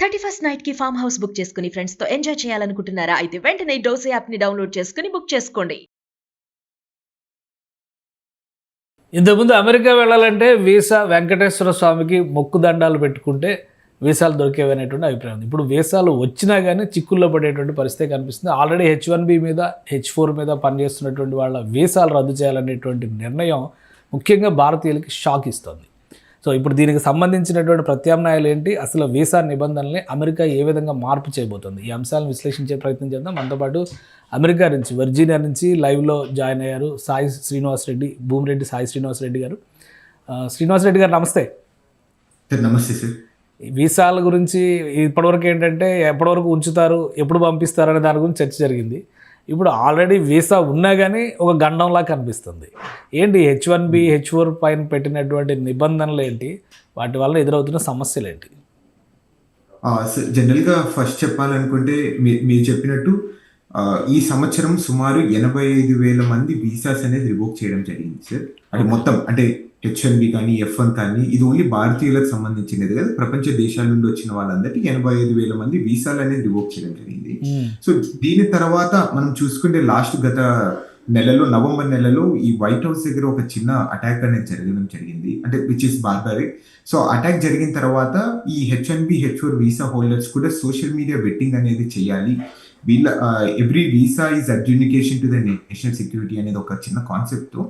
31st night కి farm house book చేసుకుని friends తో ఎంజాయ్ చేయాలనుకుంటున్నారా? అయితే వెంటనే డోసే యాప్ ని డౌన్లోడ్ చేసుకుని బుక్ చేసుకోండి. ఇంతకుముందు అమెరికా వెళ్ళాలంటే వీసా వెంకటేశ్వర స్వామికి మొక్కు దండాలు పెట్టుకుంటే వీసాలు దొరికేవి అనేటువంటి అభిప్రాయం ఉంది. ఇప్పుడు వీసాలు వచ్చినా కానీ చిక్కుల్లో పడేటువంటి పరిస్థితి కనిపిస్తుంది. ఆల్రెడీ H1B మీద H4 మీద పనిచేస్తున్నటువంటి వాళ్ళ వీసాలు రద్దు చేయాలనేటువంటి నిర్ణయం ముఖ్యంగా భారతీయులకి షాక్ ఇస్తుంది. సో ఇప్పుడు దీనికి సంబంధించినటువంటి ప్రత్యామ్నాయాలు ఏంటి, అసలు వీసా నిబంధనల్ని అమెరికా ఏ విధంగా మార్పు చేయబోతుంది, ఈ అంశాలను విశ్లేషించే ప్రయత్నం చేద్దాం. మనతో పాటు అమెరికా నుంచి వర్జీనియా నుంచి లైవ్లో జాయిన్ అయ్యారు సాయి శ్రీనివాస్ రెడ్డి, భూమిరెడ్డి సాయి శ్రీనివాస్ రెడ్డి గారు. శ్రీనివాస్ రెడ్డి గారు నమస్తే. నమస్తే సార్. వీసాల గురించి ఇప్పటివరకు ఏంటంటే ఎప్పటివరకు ఉంచుతారు, ఎప్పుడు పంపిస్తారు అనే దాని గురించి చర్చ జరిగింది. ఇప్పుడు ఆల్రెడీ వీసా ఉన్నా కానీ ఒక గండంలా కనిపిస్తుంది. ఏంటి H1B H4 పైన పెట్టినటువంటి నిబంధనలు ఏంటి, వాటి వల్ల ఎదురవుతున్న సమస్యలు ఏంటి? జనరల్గా ఫస్ట్ చెప్పాలనుకుంటే మీరు చెప్పినట్టు ఈ సంవత్సరం సుమారు 85,000 మంది వీసాస్ అనేది రివోక్ చేయడం జరిగింది సార్. అంటే మొత్తం అంటే H1B కానీ F1 కానీ ఇది ఓన్లీ భారతీయులకు సంబంధించినది కదా, ప్రపంచ దేశాల నుండి వచ్చిన వాళ్ళందరికీ 85,000 మంది వీసాలు అనేది రివోక్ చేయడం జరిగింది. సో దీని తర్వాత మనం చూసుకుంటే గత నెలలో నవంబర్ నెలలో ఈ వైట్ హౌస్ దగ్గర ఒక చిన్న అటాక్ అనేది జరగడం జరిగింది, అంటే which is barbaric. So attack జరిగిన తర్వాత ఈ H1B H4 వీసా హోల్డర్స్ కూడా సోషల్ మీడియా బెట్టింగ్ అనేది చేయాలి, వీళ్ళ every visa is adjudication to the national security అనేది ఒక చిన్న కాన్సెప్ట్తో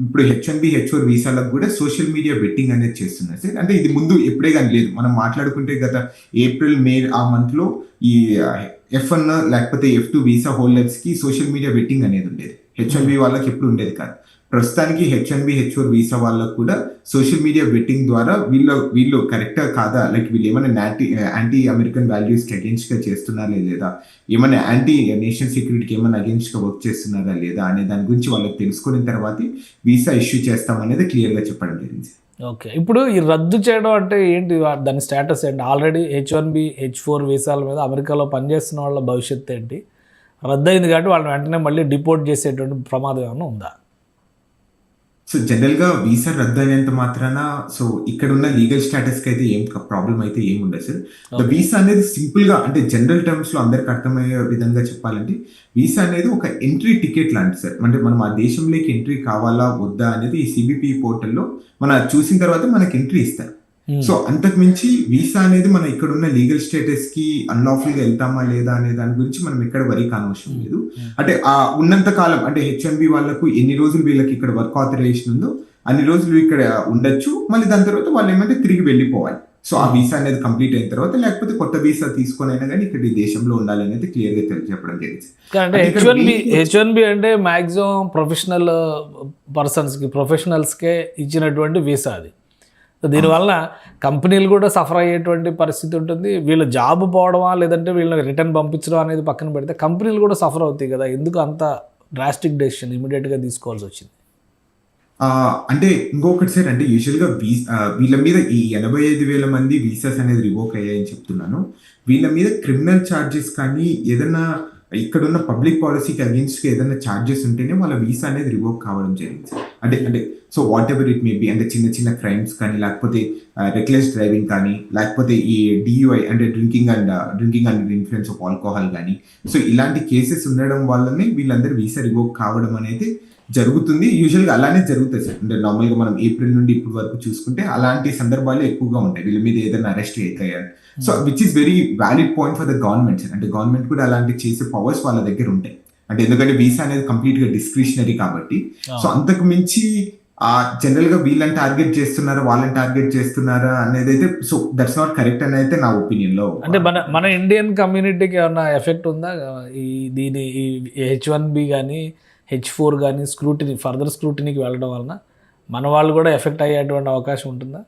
ఇప్పుడు H1B H4 వీసాలకు కూడా సోషల్ మీడియా బెట్టింగ్ అనేది చేస్తున్నారు సార్. అంటే ఇది ముందు ఎప్పుడే కానీ లేదు, మనం మాట్లాడుకుంటే గత ఏప్రిల్ మే ఆ మంత్లో ఈ F1 లేకపోతే F2 వీసా హోల్డర్స్కి సోషల్ మీడియా బెట్టింగ్ అనేది ఉండేది, H1B వాళ్ళకి ఎప్పుడు ఉండేది కాదు. ప్రస్తుతానికి H1B H4 వీసా వాళ్ళకు కూడా సోషల్ మీడియా బెట్టింగ్ ద్వారా వీళ్ళు కరెక్టా కాదా, లైక్ వీళ్ళు ఏమైనా యాంటీ అమెరికన్ వాల్యూస్కి అగేన్స్ట్గా చేస్తున్నారా లేదా, ఏమైనా యాంటీ నేషనల్ సెక్యూరిటీకి ఏమైనా అగేన్స్ట్గా వర్క్ చేస్తున్నారా లేదా అనే దాని గురించి వాళ్ళకి తెలుసుకున్న తర్వాత వీసా ఇష్యూ చేస్తామనేది క్లియర్గా చెప్పడం జరిగింది. ఓకే, ఇప్పుడు ఈ రద్దు చేయడం అంటే ఏంటి, దాని స్టేటస్ ఏంటి? ఆల్రెడీ H1B H4 వీసాల మీద అమెరికాలో పనిచేస్తున్న వాళ్ళ భవిష్యత్తు ఏంటి? రద్దు అయింది కాబట్టి వాళ్ళని వెంటనే మళ్ళీ డిపోర్ట్ చేసేటువంటి ప్రమాదం ఏమైనా ఉందా? సో జనరల్గా వీసా రద్దు అయినంత మాత్రాన సో ఇక్కడ ఉన్న లీగల్ స్టేటస్కి అయితే ఏం ప్రాబ్లం అయితే ఏమి ఉండదు సార్. ద వీసా అనేది సింపుల్గా అంటే జనరల్ టర్మ్స్లో అందరికి అర్థమయ్యే విధంగా చెప్పాలంటే వీసా అనేది ఒక ఎంట్రీ టికెట్ లాంటి సార్. అంటే మనం ఆ దేశంలోకి ఎంట్రీ కావాలా వద్దా అనేది ఈ CBP పోర్టల్లో మనం చూసిన తర్వాత మనకి ఎంట్రీ ఇస్తారు. సో అంతకు మించి వీసా అనేది మనం ఇక్కడ ఉన్న లీగల్ స్టేటస్ కి అన్లాఫుల్ గా వెళ్తామా లేదా అనే దాని గురించి మనం ఎక్కడ వరి కానవసరం లేదు. అంటే ఆ ఉన్నంత కాలం అంటే H1B వాళ్ళకు ఎన్ని రోజులు వీళ్ళకి ఇక్కడ వర్క్ ఆథరైజేషన్ ఉందో అన్ని రోజులు ఇక్కడ ఉండొచ్చు, మళ్ళీ దాని తర్వాత వాళ్ళు ఏమంటే తిరిగి వెళ్ళిపోవాలి. సో ఆ వీసా అనేది కంప్లీట్ అయిన తర్వాత లేకపోతే కొత్త వీసా తీసుకొని అయినా కానీ ఇక్కడ ఈ దేశంలో ఉండాలి అనేది క్లియర్ గా తెలియజెప్పడం జరిగింది. H1B అంటే మాక్సిమం ప్రొఫెషనల్ పర్సన్స్కి ప్రొఫెషనల్స్కే ఇచ్చినటువంటి వీసా అది. దీనివల్ల కంపెనీలు కూడా సఫర్ అయ్యేటువంటి పరిస్థితి ఉంటుంది. వీళ్ళ జాబ్ పోవడమా లేదంటే వీళ్ళని రిటర్న్ పంపించడం అనేది పక్కన పెడితే కంపెనీలు కూడా సఫర్ అవుతాయి కదా. ఎందుకు అంత డ్రాస్టిక్ డెసిషన్ ఇమీడియట్గా తీసుకోవాల్సి వచ్చింది? అంటే ఇంకొకటి సార్, అంటే యూజువల్గా వీళ్ళ మీద ఈ 85,000 మంది వీసాస్ అనేది రివోక్ అయ్యాయని చెప్తున్నాను. వీళ్ళ మీద క్రిమినల్ ఛార్జెస్ కానీ ఏదైనా ఇక్కడున్న పబ్లిక్ పాలసీకి అగేన్స్ట్గా ఏదైనా ఛార్జెస్ ఉంటేనే వాళ్ళ వీసా అనేది రివోక్ కావడం జరిగింది సార్. అంటే so what ever it may be, అంటే చిన్న చిన్న క్రైమ్స్ కానీ లేకపోతే రెక్లెస్ డ్రైవింగ్ కానీ లేకపోతే ఈ DUI అంటే drinking and influence of alcohol కానీ, సో ఇలాంటి కేసెస్ ఉండడం వల్లనే వీళ్ళందరూ వీసా రివోక్ కావడం అనేది జరుగుతుంది. యూజువల్గా అలానే జరుగుతుంది సార్. అంటే నార్మల్గా మనం ఏప్రిల్ నుండి ఇప్పుడు వరకు చూసుకుంటే అలాంటి సందర్భాలు ఎక్కువగా ఉంటాయి వీళ్ళ మీద ఏదైనా అరెస్ట్ అవుతాయి. So which is very valid point for the government sir. అంటే గవర్నమెంట్ కూడా అలాంటి చేసే పవర్స్ వాళ్ళ దగ్గర ఉంటాయి. అంటే ఎందుకంటే వీసా అనేది కంప్లీట్గా డిస్క్రిషనరీ కాబట్టి. సో అంతకు మించి జనరల్ గా వీళ్ళని టార్గెట్ చేస్తున్నారా వాళ్ళని టార్గెట్ చేస్తున్నారా అనేది అయితే సో దట్స్ నాట్ కరెక్ట్ అని అయితే నా ఒపీనియన్ లో. అంటే మన ఇండియన్ కమ్యూనిటీకి ఏమన్నా ఎఫెక్ట్ ఉందా దీని H1B కానీ H4 కానీ ఫర్దర్ స్క్రూటినీకి వెళ్ళడం వలన మన వాళ్ళు కూడా ఎఫెక్ట్ అయ్యేటువంటి అవకాశం ఉంటుందా?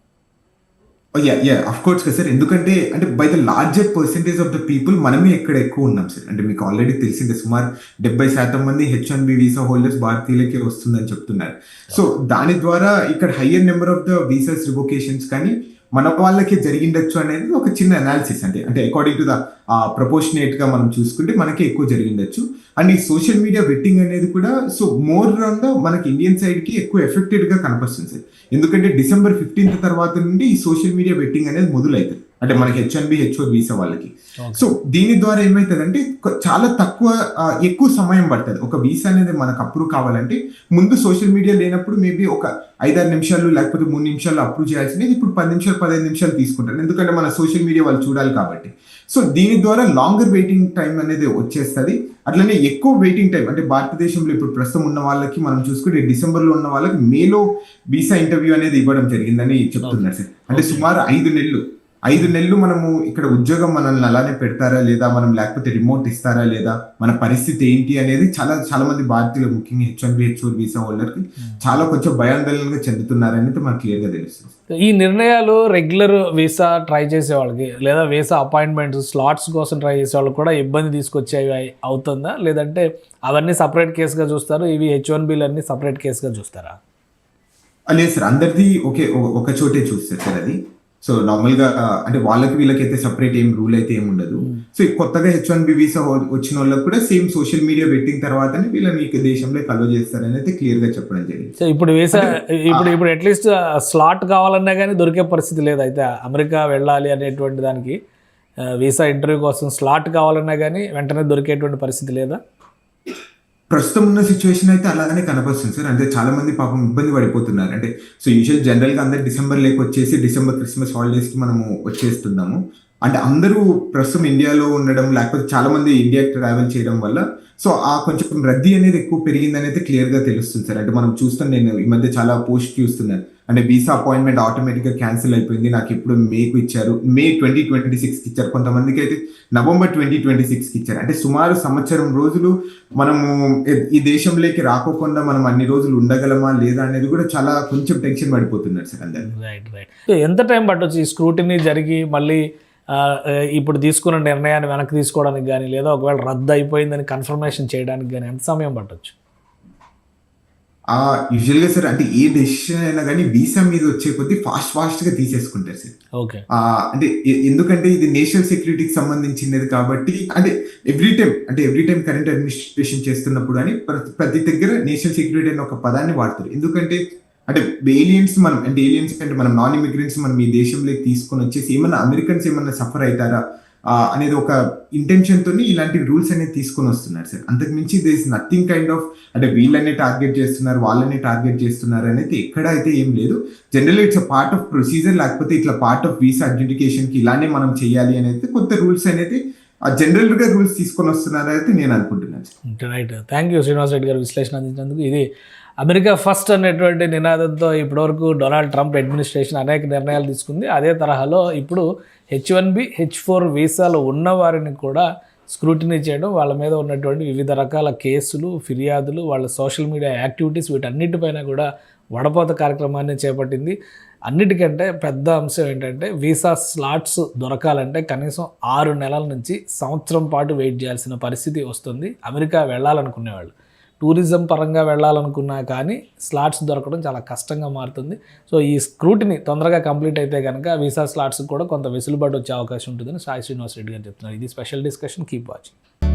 అఫ్ కోర్స్ కదా సార్. ఎందుకంటే అంటే by the larger percentage of the people మనమే ఎక్కడ ఎక్కువ ఉన్నాం సార్. అంటే మీకు ఆల్రెడీ తెలిసిందే సుమారు 70% మంది H1B వీసా హోల్డర్స్ భారతీయులకే వస్తుందని చెప్తున్నారు. సో దాని ద్వారా ఇక్కడ higher number of the visas revocations కానీ మన వాళ్ళకి జరిగిండొచ్చు అనేది ఒక చిన్న అనాలిసిస్. అంటే అకార్డింగ్ టు ద ప్రపోర్షనేట్ గా మనం చూసుకుంటే మనకి ఎక్కువ జరిగిండొచ్చు. అండ్ ఈ సోషల్ మీడియా బెట్టింగ్ అనేది కూడా సో మోర్ ఆన్ ద మనకి ఇండియన్ సైడ్ కి ఎక్కువ ఎఫెక్టెడ్ గా కనిపిస్తుంది సార్. ఎందుకంటే December 15th తర్వాత నుండి ఈ సోషల్ మీడియా బెట్టింగ్ అనేది మొదలవుతుంది. అంటే మనకి H1B H4 వీసా వాళ్ళకి. సో దీని ద్వారా ఏమవుతుందంటే చాలా ఎక్కువ సమయం పడుతుంది. ఒక వీసా అనేది మనకు అప్రూవ్ కావాలంటే ముందు సోషల్ మీడియా లేనప్పుడు మేబీ ఒక 5-6 నిమిషాలు లేకపోతే 3 నిమిషాలు అప్రూవ్ చేయాల్సింది ఇప్పుడు 10 నిమిషాలు 15 నిమిషాలు తీసుకుంటారు, ఎందుకంటే మన సోషల్ మీడియా వాళ్ళు చూడాలి కాబట్టి. సో దీని ద్వారా లాంగర్ వెయిటింగ్ టైం అనేది వచ్చేస్తుంది. అట్లనే ఎక్కువ వెయిటింగ్ టైం అంటే భారతదేశంలో ఇప్పుడు ప్రస్తుతం ఉన్న వాళ్ళకి మనం చూసుకుంటే డిసెంబర్లో ఉన్న వాళ్ళకి మేలో వీసా ఇంటర్వ్యూ అనేది ఇవ్వడం జరిగిందని చెప్తున్నారు సార్. అంటే సుమారు 5 నెలలు మనము ఇక్కడ ఉద్యోగం మనల్ని అలానే పెడతారా లేదా, మనం లేకపోతే రిమోట్ ఇస్తారా లేదా, మన పరిస్థితి ఏంటి అనేది చాలా మంది భారతీయులు ముఖ్యంగా H1B H4 వీసా హోల్డర్కి చాలా కొంచెం భయాందోళనగా చెందుతున్నారనేది మనకు క్లియర్గా తెలుస్తుంది. ఈ నిర్ణయాలు రెగ్యులర్ వీసా ట్రై చేసే వాళ్ళకి లేదా వీసా అపాయింట్మెంట్స్ స్లాట్స్ కోసం ట్రై చేసే వాళ్ళకి కూడా ఇబ్బంది తీసుకొచ్చేవి అవుతుందా, లేదంటే అవన్నీ సపరేట్ కేసుగా చూస్తారు, ఇవి H1Bలు అన్ని సపరేట్ కేసుగా చూస్తారా? లేదు సార్, అందరిది ఒక చోటే చూస్తారు సార్ అది. సో నార్మల్గా అంటే వాళ్ళకి వీళ్ళకి అయితే సపరేట్ ఏం రూల్ అయితే ఏమి ఉండదు. సో కొత్తగా H1B వీసా వచ్చిన వాళ్ళకి కూడా సేమ్ సోషల్ మీడియా పెట్టిన తర్వాతనే వీళ్ళని దేశంలో అలో చేస్తారని అయితే క్లియర్ గా చెప్పడం జరిగింది. సో ఇప్పుడు వీసా ఇప్పుడు అట్లీస్ట్ స్లాట్ కావాలన్నా కానీ దొరికే పరిస్థితి లేదు. అయితే అమెరికా వెళ్ళాలి అనేటువంటి దానికి వీసా ఇంటర్వ్యూ కోసం స్లాట్ కావాలన్నా కానీ వెంటనే దొరికేటువంటి పరిస్థితి లేదా? ప్రస్తుతం ఉన్న సిచ్యువేషన్ అయితే అలానే కనపడుతుంది సార్. అంటే చాలా మంది పాపం ఇబ్బంది పడిపోతున్నారు. అంటే సో యూజువల్ జనరల్గా అందరు డిసెంబర్ వచ్చేసి డిసెంబర్ క్రిస్మస్ హాలిడేస్కి మనము వచ్చేస్తున్నాము. అంటే అందరూ ప్రస్తుతం ఇండియాలో ఉండడం లేకపోతే చాలా మంది ఇండియా ట్రావెల్ చేయడం వల్ల సో ఆ కొంచెం రద్దీ అనేది ఎక్కువ పెరిగిందని అయితే క్లియర్గా తెలుస్తుంది సార్. అంటే మనం చూస్తాం, నేను ఈ మధ్య చాలా పోస్ట్ చూస్తున్నాను. అంటే వీసా అపాయింట్మెంట్ ఆటోమేటిక్గా క్యాన్సిల్ అయిపోయింది, నాకు ఇప్పుడు మేకు ఇచ్చారు, మే 2026కి ఇచ్చారు, కొంతమందికి అయితే నవంబర్ 2026కి ఇచ్చారు. అంటే సుమారు సంవత్సరం రోజులు మనము ఈ దేశంలోకి రాకోకుండా మనం అన్ని రోజులు ఉండగలమా లేదా అనేది కూడా చాలా కొంచెం టెన్షన్ పడిపోతున్నారు సార్ అందరు. రైట్. ఎంత టైం పట్టొచ్చు ఈ స్క్రూటినీ జరిగి మళ్ళీ ఇప్పుడు తీసుకున్న నిర్ణయాన్ని వెనక్కి తీసుకోవడానికి కానీ లేదా ఒకవేళ రద్దు అయిపోయిందని కన్ఫర్మేషన్ చేయడానికి కానీ ఎంత సమయం పట్టొచ్చు? యూజువల్గా సార్ అంటే ఏ డెసిషన్ అయినా కానీ వీసా మీద వచ్చే కొద్దీ ఫాస్ట్గా తీసేసుకుంటారు సార్. ఓకే. అంటే ఎందుకంటే ఇది నేషనల్ సెక్యూరిటీకి సంబంధించినది కాబట్టి అంటే ఎవ్రీ టైం కరెంట్ అడ్మినిస్ట్రేషన్ చేస్తున్నప్పుడు అని ప్రతి దగ్గర నేషనల్ సెక్యూరిటీ అనే ఒక పదాన్ని వాడతారు. ఎందుకంటే అంటే ఏలియన్స్ అంటే మనం నాన్ ఇమిగ్రెంట్స్ మనం ఈ దేశంలోకి తీసుకొని వచ్చేసి ఏమన్నా అమెరికన్స్ ఏమన్నా సఫర్ అవుతారా అనేది ఒక ఇంటెన్షన్ తోని ఇలాంటి రూల్స్ అనేది తీసుకొని వస్తున్నారు సార్. అంతకు మించి this is nothing kind of అంటే వీళ్ళనే టార్గెట్ చేస్తున్నారు వాళ్ళని టార్గెట్ చేస్తున్నారు అనేది ఎక్కడ అయితే ఏం లేదు. Generally it's part of procedure, లేకపోతే ఇట్లా పార్ట్ ఆఫ్ వీసా అడ్జుడికేషన్ కి ఇలానే మనం చేయాలి అనేది కొత్త రూల్స్ అనేది జనరల్ గా రూల్స్ తీసుకొని వస్తున్నారు అయితే నేను అనుకుంటున్నాను. Right. Thank you Srinivas Reddy గారు విశ్లేషణ అందించినందుకు. ఇది అమెరికా ఫస్ట్ అనేటువంటి నినాదంతో ఇప్పటివరకు డొనాల్డ్ ట్రంప్ అడ్మినిస్ట్రేషన్ అనేక నిర్ణయాలు తీసుకుంది. అదే తరహాలో ఇప్పుడు H1B H4 వీసాలు ఉన్నవారిని కూడా స్క్రూటినీ చేయడం, వాళ్ళ మీద ఉన్నటువంటి వివిధ రకాల కేసులు ఫిర్యాదులు వాళ్ళ సోషల్ మీడియా యాక్టివిటీస్ వీటన్నిటిపైన కూడా వడపోత కార్యక్రమాన్ని చేపట్టింది. అన్నిటికంటే పెద్ద అంశం ఏంటంటే వీసా స్లాట్స్ దొరకాలంటే కనీసం 6 నెలల నుంచి సంవత్సరం పాటు వెయిట్ చేయాల్సిన పరిస్థితి వస్తుంది అమెరికా వెళ్ళాలనుకునేవాళ్ళు. టూరిజం పరంగా వెళ్ళాలనుకున్నా కానీ స్లాట్స్ దొరకడం చాలా కష్టంగా మారుతుంది. సో ఈ స్క్రూటినీ తొందరగా కంప్లీట్ అయితే కనుక వీసా స్లాట్స్కి కూడా కొంత వెసులుబాటు వచ్చే అవకాశం ఉంటుందని సాయి శ్రీనివాస్ రెడ్డి గారు చెప్తున్నారు. ఇది స్పెషల్ డిస్కషన్. Keep watching.